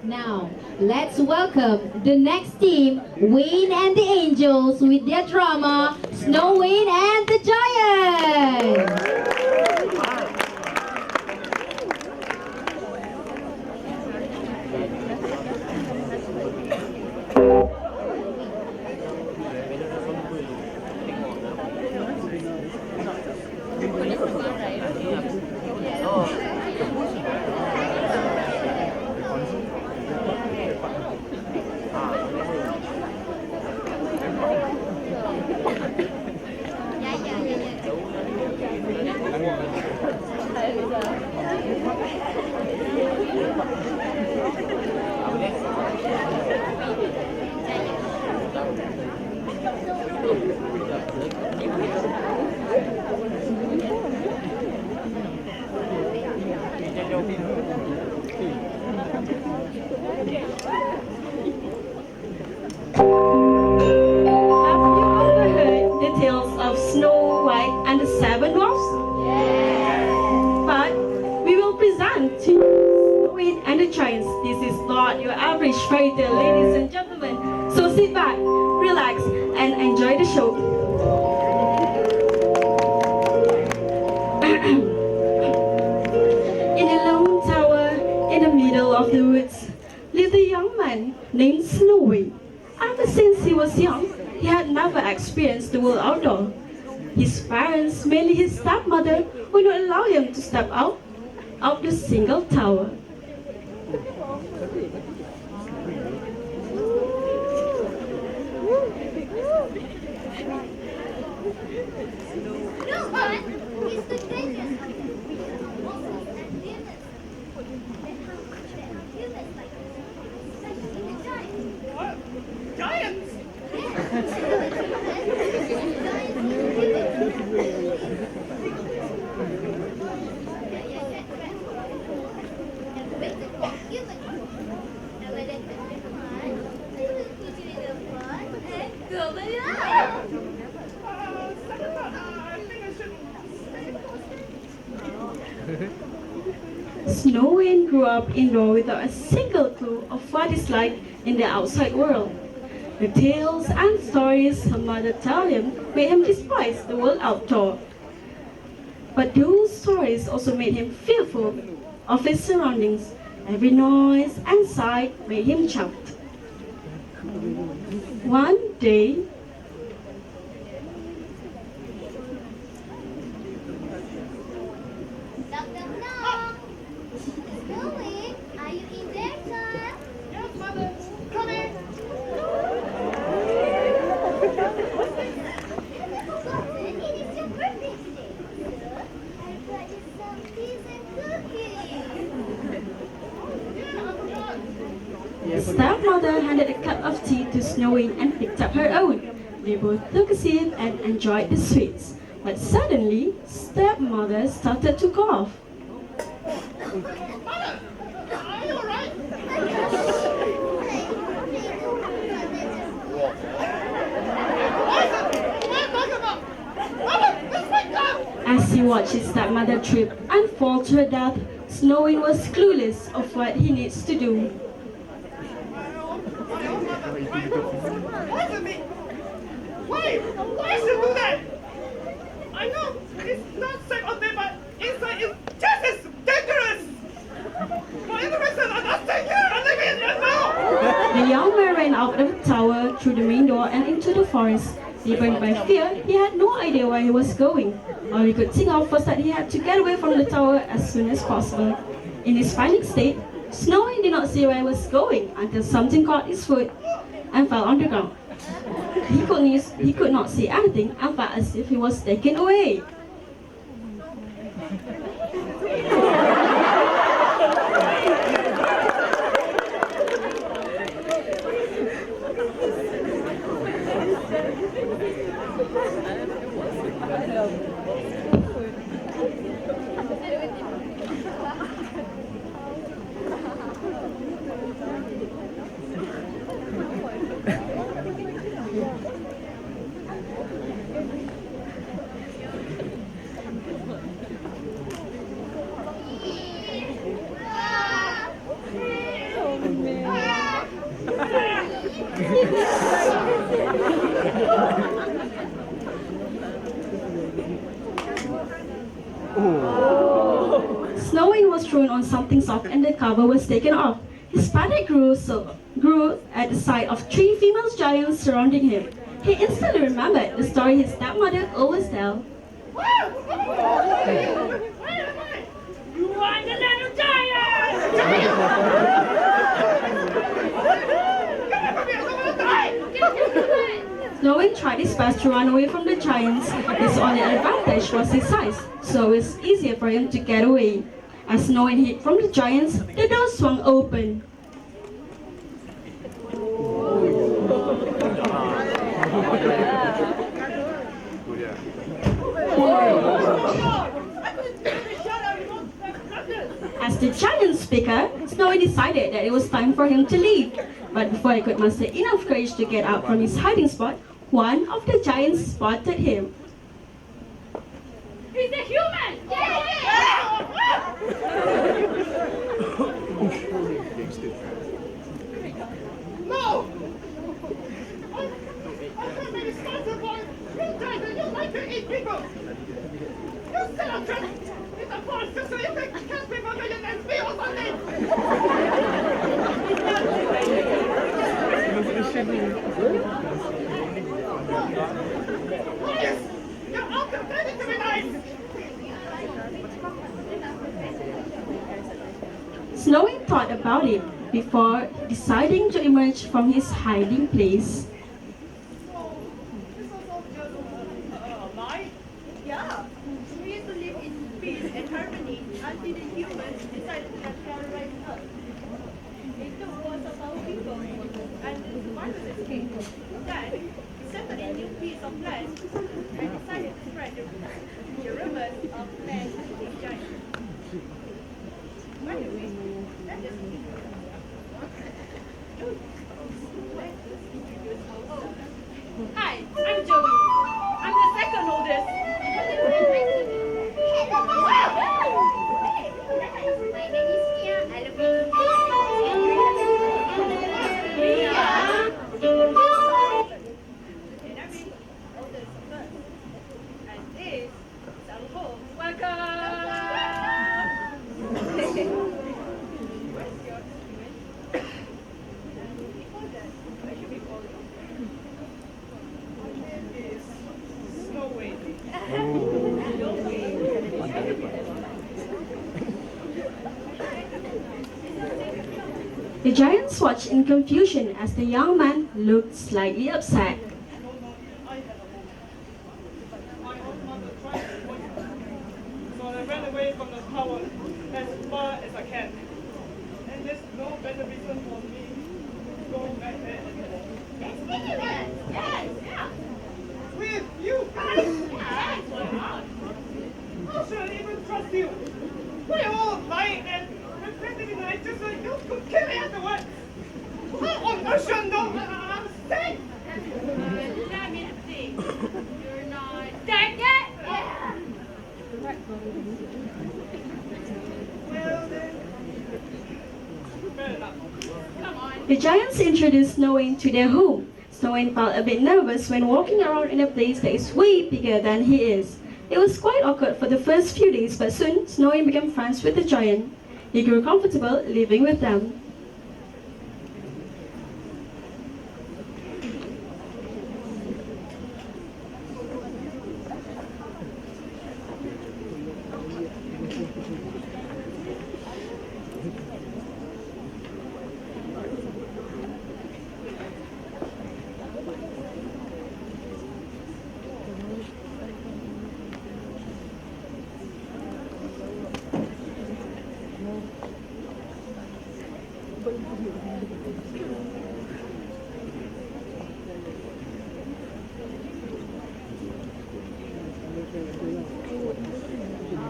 Now, let's welcome the next team, Wayne and the Angels, with their drama, Snow Wayne and the Giant. This is not your average fairy tale, ladies and gentlemen. So sit back, relax, and enjoy the show. In a lone tower in the middle of the woods lived a young man named Snowy. Ever since he was young, he had never experienced the world outdoor. His parents, mainly his stepmother, would not allow him to step out of the single tower. No, but he's the dangerous monsters and demons. And how much better humans like this, especially the giants. What? Giants? Snowin grew up indoor without a single clue of what it's like in the outside world. The tales and stories her mother told him made him despise the world outdoor. But those stories also made him fearful of his surroundings. Every noise and sight made him jump. One day, Knock, knock, knock. Snowy, are you in there, son? Yes, mother. Come in. Have you forgotten? It is your birthday today. Look, I brought you some peas and cookies. Yeah, I forgot. the stepmother handed a cup of tea to Snowy and picked up her own. They both took a sip and enjoyed the sweets. But suddenly, stepmother started to cough. Mother, are you alright? What is it? What are you talking about? Mother, let's wake up! As he watched his stepmother trip and fall to her death, Snowy was clueless of what he needs to do. Why is it me? Why? Why should you do that? I know it's not safe out there, but inside is just as dangerous. For any reason, I'm staying here. I'm leaving it now. The young man ran out of the tower through the main door and into the forest. Driven by fear, he had no idea where he was going. All he could think of was that he had to get away from the tower as soon as possible. In his panic state, Snowy did not see where he was going until something caught his foot and fell on the ground. He could not see anything and felt as if he was taken away. Snowing was thrown on something soft and the cover was taken off. His panic grew at the sight of three female giants surrounding him. He instantly remembered the story his stepmother always tell. Where am I? You are the little giant! Come here, I'm gonna die! Snowing tried his best to run away from the giants. His only advantage was his size, so it was easier for him to get away. As Snowing hid from the giants, the door swung open. As the giant speaker, Snowy decided that it was time for him to leave. But before he could muster enough courage to get out from his hiding spot, one of the giants spotted him. He's a human! No! I can't be responsible! You guys, you like to eat people! You set up trap! It's a forest so you can catch people that you can be or something! Please! You're out there pretending to be nice! Snowy thought about it before deciding to emerge from his hiding place. This was all just a lie? Yeah, we used to live in peace and harmony until the humans decided to terrorize us. It took wars of our people, and the Spartans escaped. Then, we settled a new piece of land and decided to spread the rumors of land and giants. By the way, let us Hi, I'm Joey. I'm the second oldest. My name is Mia. I love And I'm the oldest first. And this is our home. Welcome! Where's your instrument? Before that, I should be calling. The giants watched in confusion as the young man looked slightly upset. My own mother tried to avoid me. So I ran away from the tower as far as I can. And there's no better reason for me to go back there anymore. Yes, yeah. With you guys! Yes, why not? How should I even trust you? We're all lying and pretending like just like you could kill me afterwards. How on earth should I know I'm safe? Let me think. You're not dead yet? Well then, fair enough. Come on. The giants introduced Snowing to their home. Snowing felt a bit nervous when walking around in a place that is way bigger than he is. It was quite awkward for the first few days, but soon Snowing became friends with the giant. He grew comfortable living with them.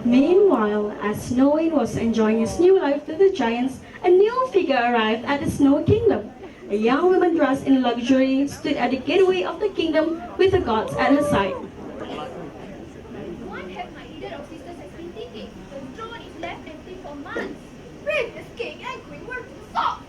Meanwhile, as Snowing was enjoying his new life with the giants, a new figure arrived at the Snow Kingdom. A young woman dressed in luxury stood at the gateway of the kingdom with the gods at her side. What have my leader of sisters has been thinking? The throne is left empty for months. Previous king and queen were too soft.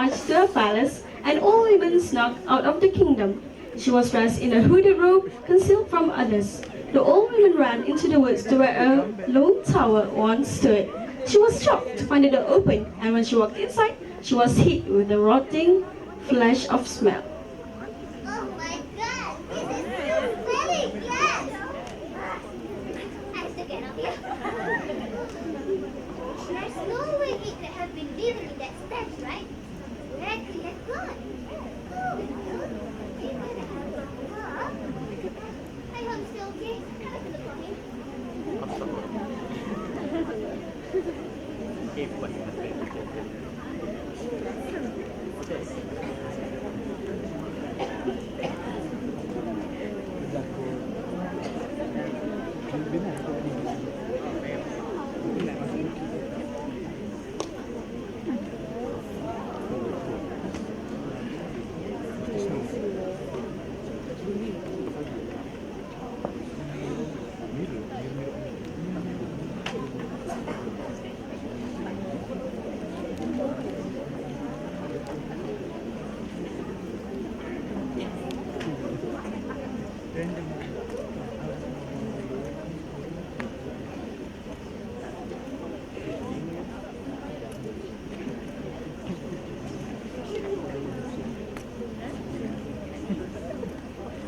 marched to her palace, and all women snuck out of the kingdom. She was dressed in a hooded robe, concealed from others. The old woman ran into the woods to where a lone tower once stood. She was shocked to find the door open, and when she walked inside, she was hit with a rotting flash of smell. Oh my god, this is so smelly, yes! I still get up here. There's no way it could have been living in that stench, right? Where could it have gone? Oh, it could have gone far. I hope he's still okay. Have a look for him.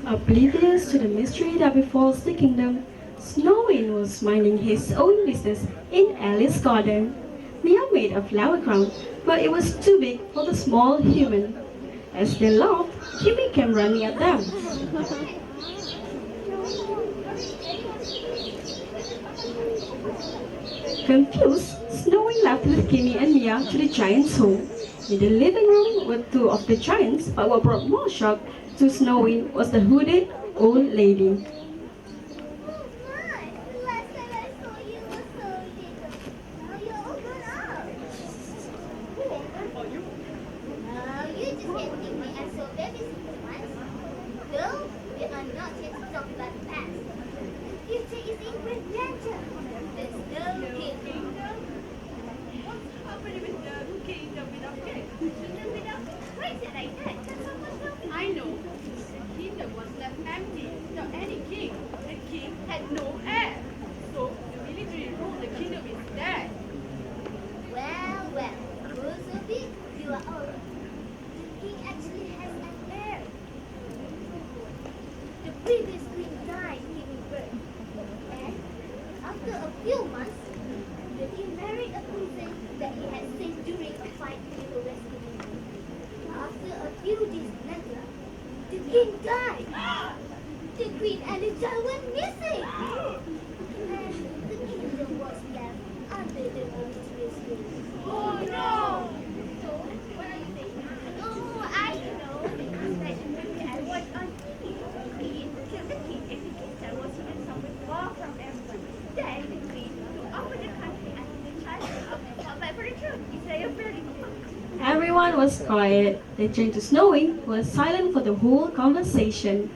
Oblivious to the mystery that befalls the kingdom, Snowin was minding his own business in Alice's garden. Mia made a flower crown, but it was too big for the small human. As they laughed, Kimmy came running at them. Confused, Snowin left with Kimmy and Mia to the giant's home. In the living room were two of the giants, but what brought more shock to Snowin was the hooded old lady. Oh my! Last time I saw you was so little. Now you're all grown up. Who on earth are you? You just can't think me as so babysitter once. No, we are not here to talk about the past. The future is in great danger. There's no kingdom. What's happening with the kingdom without king? Kingdom without why is it like that? Can someone tell me? I know. The kingdom was left empty without any king. The king had no heir. So the military ruled the kingdom instead. Well, most of it, you are all right. The king actually has an heir. The previous queen died giving birth. And after a few months, the king married a princess that he had saved during a fight with the rescue. After a few days later, the king died. The queen and the child went missing. And the kingdom was left under the military's rule. Oh no! So, what are you saying? Oh, I know. Because that movie I watched on TV, the queen killed the king and the king's child was hidden somewhere far from everyone. Then the queen took over the country and the child was fought back for the throne. Is that your fairy tale? Everyone was quiet. They turned to Snowin, who was silent for the whole conversation.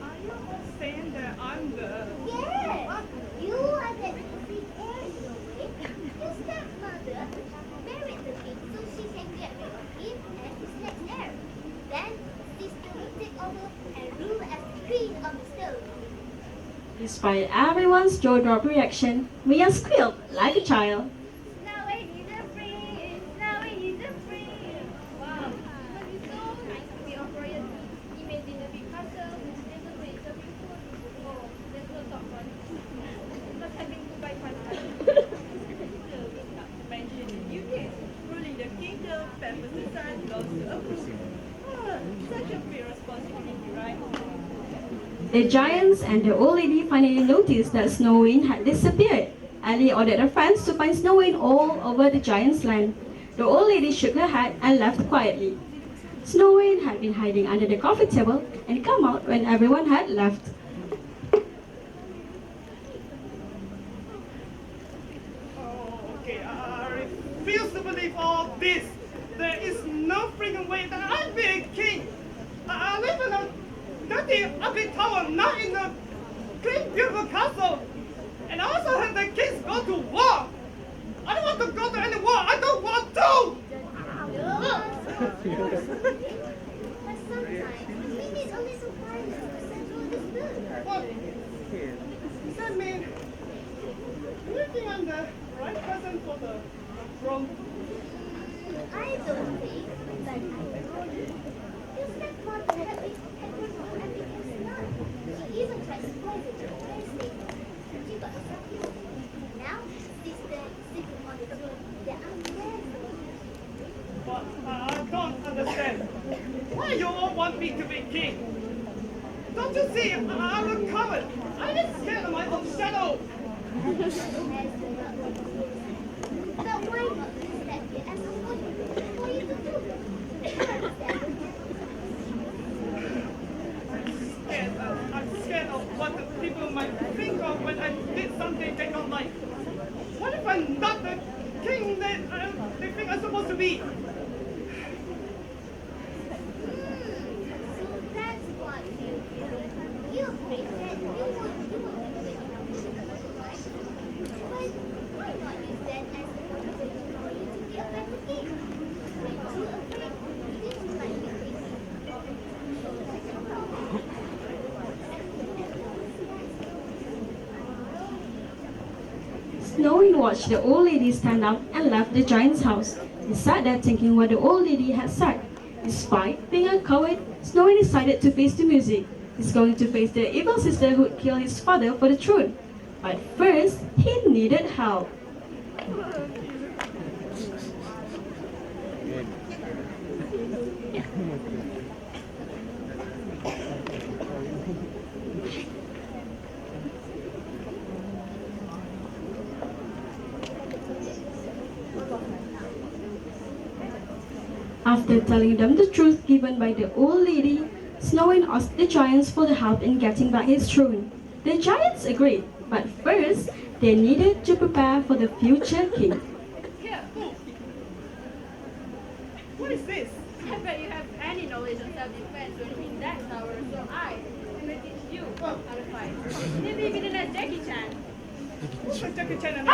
Are you all saying that I'm the... Yes! You are the big heir in a way. Your stepmother married the king so she can get rid of him and his next heir. Then, sister will take over and rule as queen of the stone. Despite everyone's jaw-drop reaction, Mia squealed like a child. Now I need a prince. Now I need a prince. Wow, must be so nice to be of royalty. Imagine a big castle and the prince of your food. Oh, there's no top one. Must have been Dubai fantastic. Not to mention the new king ruling the kingdom, pampers the son, loves to approve. Such a big responsibility, right? The giants and the old lady finally noticed that Snowin had disappeared. Ali ordered her friends to find Snowin all over the giant's land. The old lady shook her head and left quietly. Snowin had been hiding under the coffee table and come out when everyone had left. Oh, okay, I refuse to believe all this. There is no freaking way that I'd be a king. I live in a dirty, ugly tower, not in a clean, beautiful castle. And I also heard the kings go to war. I don't want to go there anymore. I don't want to. But sometimes we need a little kindness to settle this mood. What? Does that mean? Do you think I'm the right person for the wrong? I don't think that I know you. Your stepmother had been every none. She even tried to poison your birthday. She got herself killed. Now, sister is sitting on the throne that I'm there for. But I don't understand. Why you all want me to be king? Don't you see? I'm a coward. I'm just scared of my own shadow. But why not use that bit as a motivation for you to do it? I'm scared of what the people might think of when I did something they don't like. What if I'm not the king that they think I'm supposed to be? So that's what you feel. You afraid that you won't do it. But why not use that as a motivation for you to be a better king? When you're afraid, things might be Snowy watched the old lady stand up and left the giant's house. He sat there thinking what the old lady had said. Despite being a coward, Snowy decided to face the music. He's going to face the evil sister who would kill his father for the throne. But first, he needed help. After telling them the truth given by the old lady, Snowy asked the giants for the help in getting back his throne. The giants agreed, but first they needed to prepare for the future king. Here, What is this? I bet you have any knowledge on self-defense when you're in that tower, so I will teach you how to fight. Maybe you can ask Jackie Chan. What's a Jackie Chan and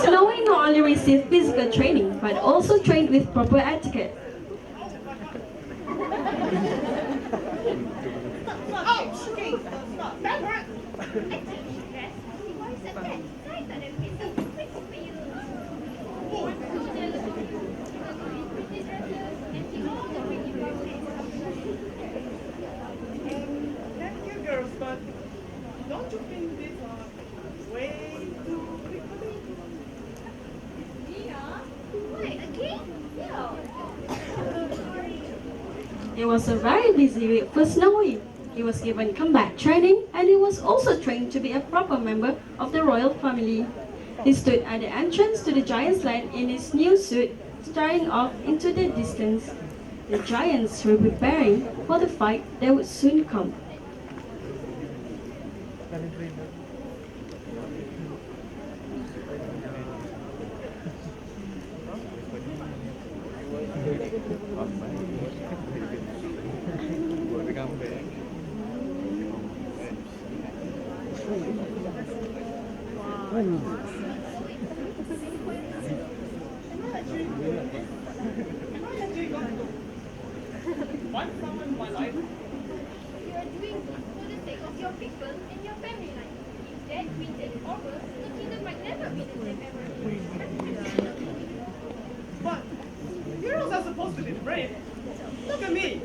Snowy not only received physical training, but also trained with proper etiquette. Ouch! Stop! That hurt! Thank you, girls, but don't you think these are way too quickly? Wait, a king? No. It was a very busy week for Snowy. He was given combat training and he was also trained to be a proper member of the royal family. He stood at the entrance to the giant's land in his new suit, staring off into the distance. The giants were preparing for the fight that would soon come. Am I actually going to find someone in my life? You are doing this for the sake of your people and your family line. If that queen takes over, the kingdom might never be the same ever. But heroes are supposed to be brave. Look at me.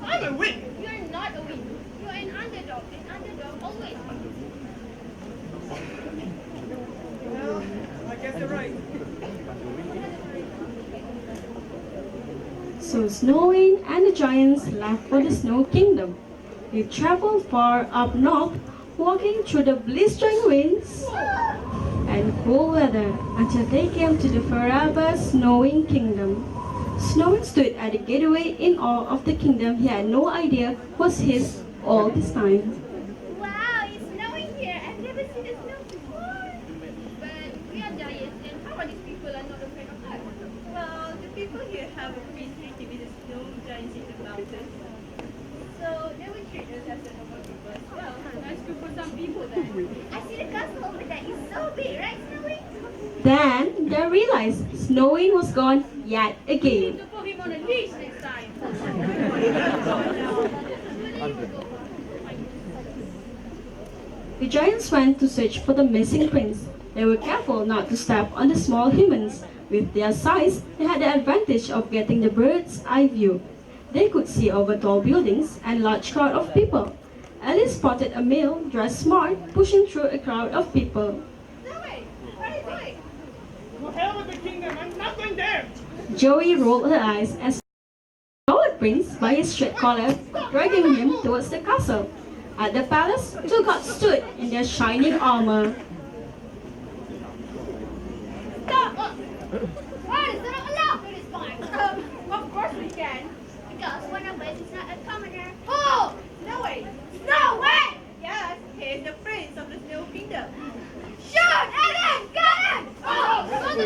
I'm a witch. You are not a winner. You are an underdog. An underdog always wins. Well, I guess you're right. So Snowy and the giants left for the Snow Kingdom. They traveled far up north, walking through the blistering winds and cool weather until they came to the forever snowing kingdom. Snowy stood at the gateway in awe of the kingdom he had no idea was his all this time. Wow, it's snowing here. I've never seen the snow before. But we are giants, and how are these people are not afraid of us? Well, the people here have a free treaty with the snow giants in the mountains. So they will treat us as a normal people as well. Nice group for some people then. I see the So big, right, Snowy? Then they realized Snowing was gone yet again. To put him on a leash next time. The giants went to search for the missing prince. They were careful not to step on the small humans. With their size, they had the advantage of getting the bird's eye view. They could see over tall buildings and large crowd of people. Alice spotted a male dressed smart pushing through a crowd of people. Snowy, what are you doing? To hell with the kingdom, I'm not going there. Joey rolled her eyes and saw the prince by his shirt collar, dragging him towards the castle. At the palace, two gods stood in their shining armor. Stop! Why is that not allowed to this time? Of course we can. Because one of us is not a commoner. Oh! Snowy. Snow White! Yes, he is the prince of the Snow Kingdom. Shoot! Ellen! Got him! Oh! Go to the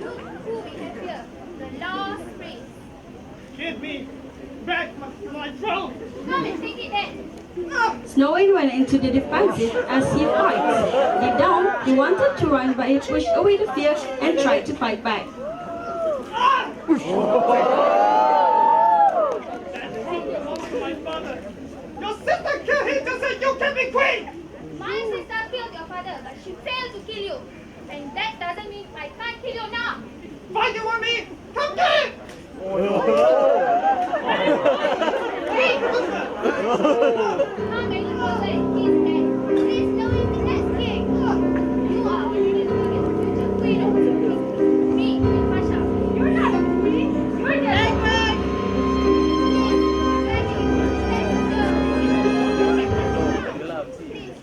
Look who we have here. The lost prince. Give me back my throne. Come and take it then. Snowing went into the defensive as he fights. Deep down, he wanted to run but he pushed away the fear and tried to fight back. That throne belongs to my father. Your sister killed him just as you can be queen. My sister killed your father, but she failed to kill you. And that doesn't mean I can't kill you now. Fighting with me? Come get it! Hey! How many people is that? Please know him the next king. You are already the future queen of the kingdom. Me, Queen Pasha. You're not a queen. You're the Eggman! Please,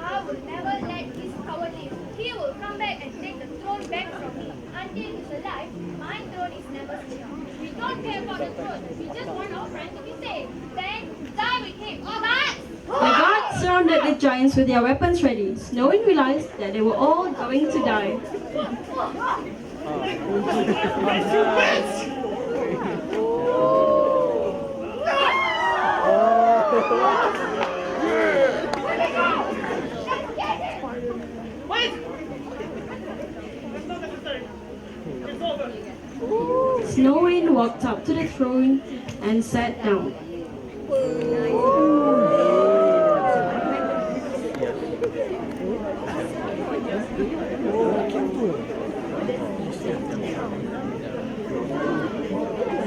I will never let this coward live. He will come back and take the throne back from me. Until he's alive, my throne is never secure. We don't care about the throne. We just want our friend to be safe. Then die with him. All right? The guards surrounded the giants with their weapons ready. Snowing realized that they were all going to die. Wait! It's not necessary. It's over. Snowing walked up to the throne and sat down.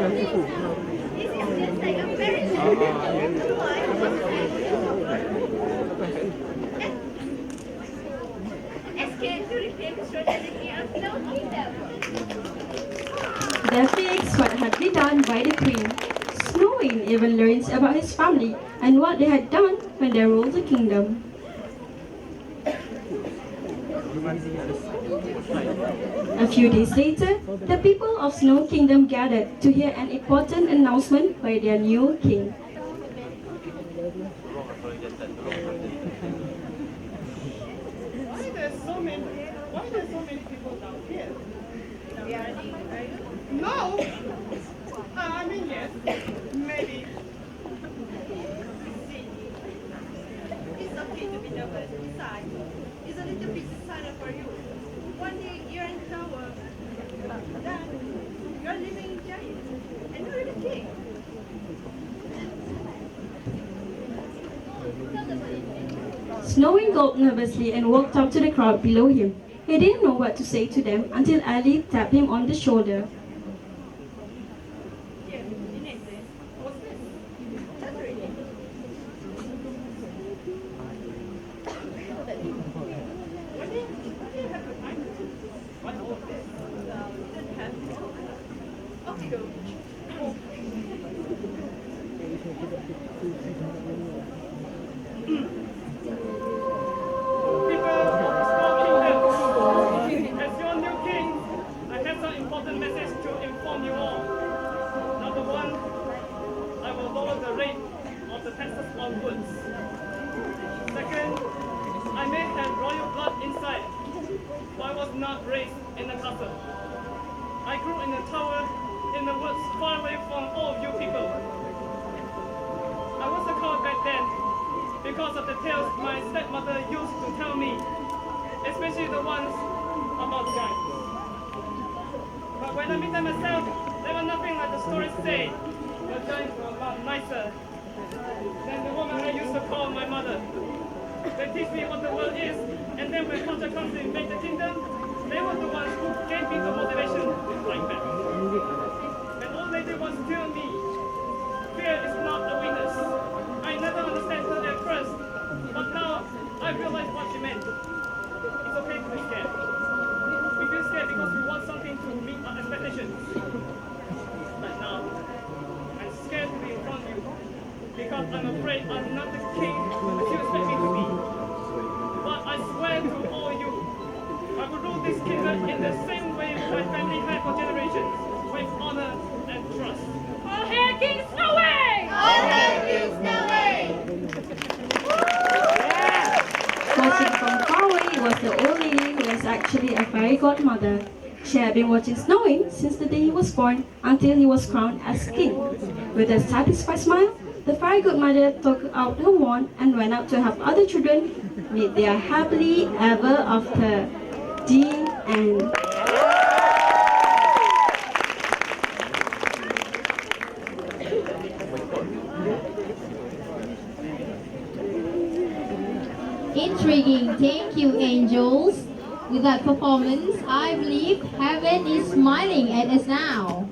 This is just like a very escape to reclaim the strategy of Snow Kingdom. They fixed what had been done by the queen. Snowing even learns about his family and what they had done when they ruled the kingdom. A few days later, the people of Snow Kingdom gathered to hear an important announcement by their new king. Why there's so many people down here? No! I mean, yes. Maybe. It's okay to be nervous. Besides, it's a little bit silent for you. One day you're in the tower, then you're living in giant, and you're the king. Snowing gulped nervously and walked up to the crowd below him. He didn't know what to say to them until Ali tapped him on the shoulder. Here, in English. What's this? Just read it. What do you have to find? What all of this? You don't have to. Okay, go. People of the Snow Kingdom, as your new king, I have some important message to inform you all. Number one, I will lower the rate of the taxes on goods. Second, I may have royal blood inside, but I was not raised in a castle. I grew in a tower in the woods far away from all of you people. I was a coward back then because of the tales my stepmother used to tell me, especially the ones about giants. But when I meet them myself, they were nothing like the stories say. The giants were a lot nicer than the woman I used to call my mother. They teach me what the world is, and then when culture comes to invade the kingdom, they were the ones who gave me the motivation to fight back. And all they did was tell me, fear is not a weakness. I never understood her at first, but now I realize what she meant. It's okay to be scared. We feel scared because we want something to meet our expectations. But now, I'm scared to be in front of you because I'm afraid I'm not the king that you expect me to be. But I swear to all you, I will rule this kingdom in the same way my family had for generations, with honor and trust. All hail King Snowy! All hail King Snowy! Watching from far away was the old lady who was actually a fairy godmother. She had been watching Snowy since the day he was born until he was crowned as king. With a satisfied smile, the fairy godmother took out her wand and went out to help other children meet their happily ever after. The end. Intriguing. Thank you, angels. With that performance, I believe heaven is smiling at us now.